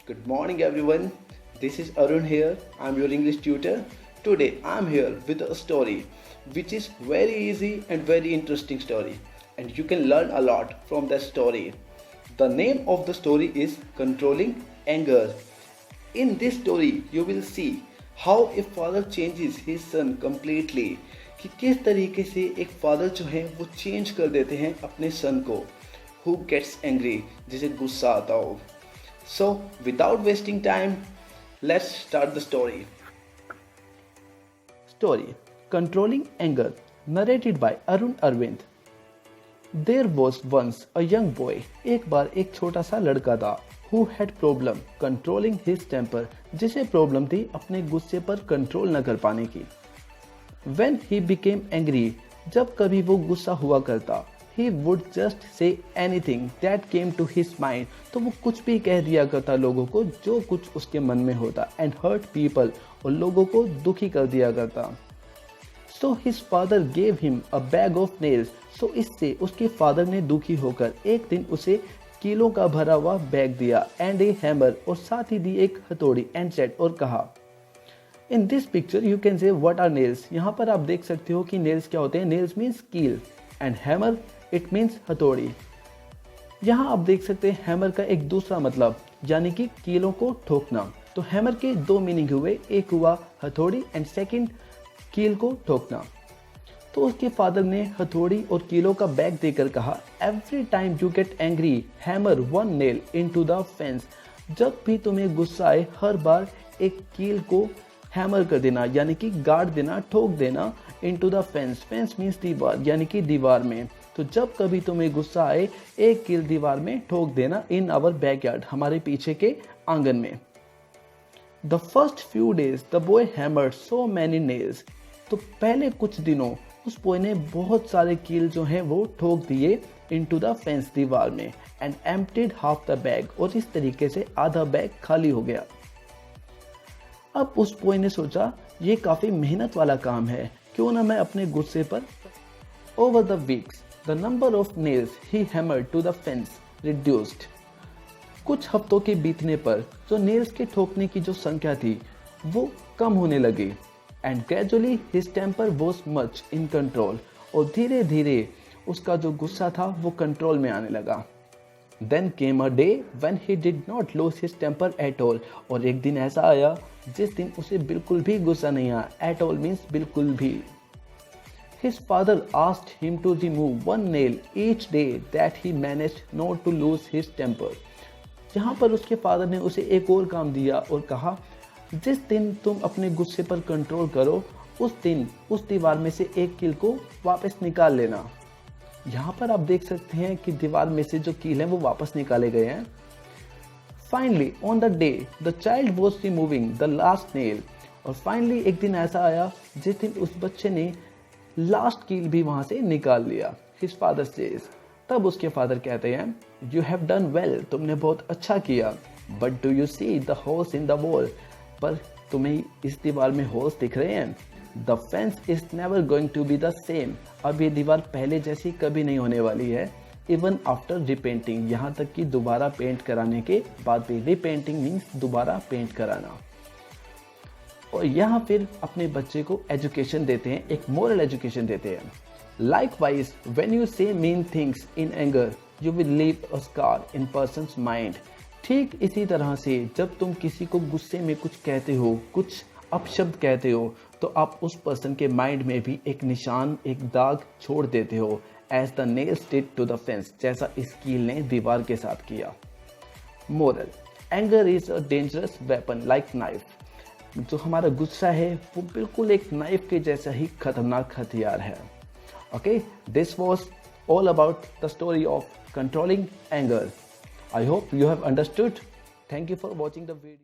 Good morning, everyone. This is Arun here. I'm your English tutor. Today, I'm here with a story which is very easy and very interesting story, and you can learn a lot from that story. The name of the story is Controlling Anger. In this story, you will see how a father changes his son completely. कि किस तरीके से एक father जो है वो change कर देते हैं अपने सन को, who gets angry, जिसे गुस्सा आता हो. So, without wasting time, let's start the story. Story Controlling Anger, narrated by Arun Arvind. There was once a young boy. एक बार एक छोटा सा लड़का था who had problem controlling his temper, जिसे प्रॉब्लम थी अपने गुस्से पर कंट्रोल न कर पाने की. When he became angry, जब कभी वो गुस्सा हुआ करता, he would just say anything that came to his mind, तो वो कुछ भी कह दिया करता लोगों को जो कुछ उसके मन में होता, and hurt people, और लोगों को दुखी कर दिया करता. So his father gave him a bag of nails. So इससे उसके फादर ने दुखी होकर एक दिन उसे कीलों का भरा हुआ बैग दिया, and a hammer, और साथ ही दी एक हथौड़ी, and said, और कहा. In this picture you can say what are nails. यहाँ पर आप देख सकते हो कि nails क्या होते हैं. Nails means कील and hammer it means हथौड़ी. यहाँ आप देख सकते हैं hammer का एक दूसरा मतलब यानी कि कीलों को ठोकना. तो hammer के दो मीनिंग हुए, एक हुआ हथौड़ी एंड सेकंड कील को ठोकना. तो उसके फादर ने हथौड़ी और कीलों का बैग देकर कहा, every time you get angry hammer one nail into the fence. जब भी तुम्हें गुस्सा आए हर बार एक कील को हैमर कर देना यानी कि गाड़ देना, ठोक देना into the fence. Fence means दीवार यानी कि दीवार में. तो जब कभी तुम्हें गुस्सा आए एक कील दीवार में ठोक देना इन आवर बैकयार्ड, हमारे पीछे के आंगन में. The first few days the boy hammered so many nails. तो पहले कुछ दिनों उस बॉय ने बहुत सारे कील जो हैं वो ठोक दिए इनटू द फेंस दीवार में, and emptied half the bag, और इस तरीके से आधा बैग खाली हो गया. अब उस बॉय ने सोचा ये काफी मेहनत वाला काम है, क्यों ना मैं अपने गुस्से पर. Over the weeks the number of nails he hammered to the fence reduced. कुछ हफ्तों के बीतने पर जो नेल्स के ठोकने की जो संख्या थी वो कम होने लगी, and gradually his temper was much in control, और धीरे धीरे उसका जो गुस्सा था वो कंट्रोल में आने लगा. Then came a day when he did not lose his temper at all. और एक दिन ऐसा आया जिस दिन उसे बिल्कुल भी गुस्सा नहीं आया. At all means बिल्कुल भी. His father asked him to remove one nail each day that he managed not to lose his temper. यहाँ पर उसके फादर ने उसे एक और काम दिया और कहा, जिस दिन तुम अपने गुस्से पर कंट्रोल करो उस दिन उस दीवार में से एक कील को वापस निकाल लेना. यहाँ पर आप देख सकते हैं कि दीवार में से जो कील हैं वो वापस निकाले गए हैं. Finally on the day the child was removing the last nail. और फाइनली एक दिन ऐसा आया जिस दिन उस बच्चे ने लास्ट कील भी वहां से निकाल लिया. His father says. तब उसके फादर कहते हैं, यू हैव डन वेल, तुमने बहुत अच्छा किया. But do you see the holes in the wall, पर तुम्हें इस दीवार में होल्स दिख रहे हैं. The fence is never going to be the same. अब ये दीवार पहले जैसी कभी नहीं होने वाली है. इवन आफ्टर रिपेंटिंग, यहाँ तक कि दोबारा पेंट कराने के बाद भी. रिपेंटिंग मीन्स दोबारा पेंट कराना. और यहाँ फिर अपने बच्चे को एजुकेशन देते हैं, एक मोरल एजुकेशन देते हैं. लाइकवाइज व्हेन यू से mean things in anger you will leave a scar in persons mind. ठीक इसी तरह से जब तुम किसी को गुस्से में कुछ कहते हो, कुछ अपशब्द कहते हो, तो आप उस पर्सन के माइंड में भी एक निशान, एक दाग छोड़ देते हो. As the nails did to the fence, जैसा इस कील ने दीवार के साथ किया. Moral, anger is a dangerous weapon like knife. जो हमारा गुस्सा है वो बिल्कुल एक नाइफ के जैसा ही खतरनाक हथियार है. Okay, this was all about the story of controlling anger. I hope you have understood. Thank you for watching the video.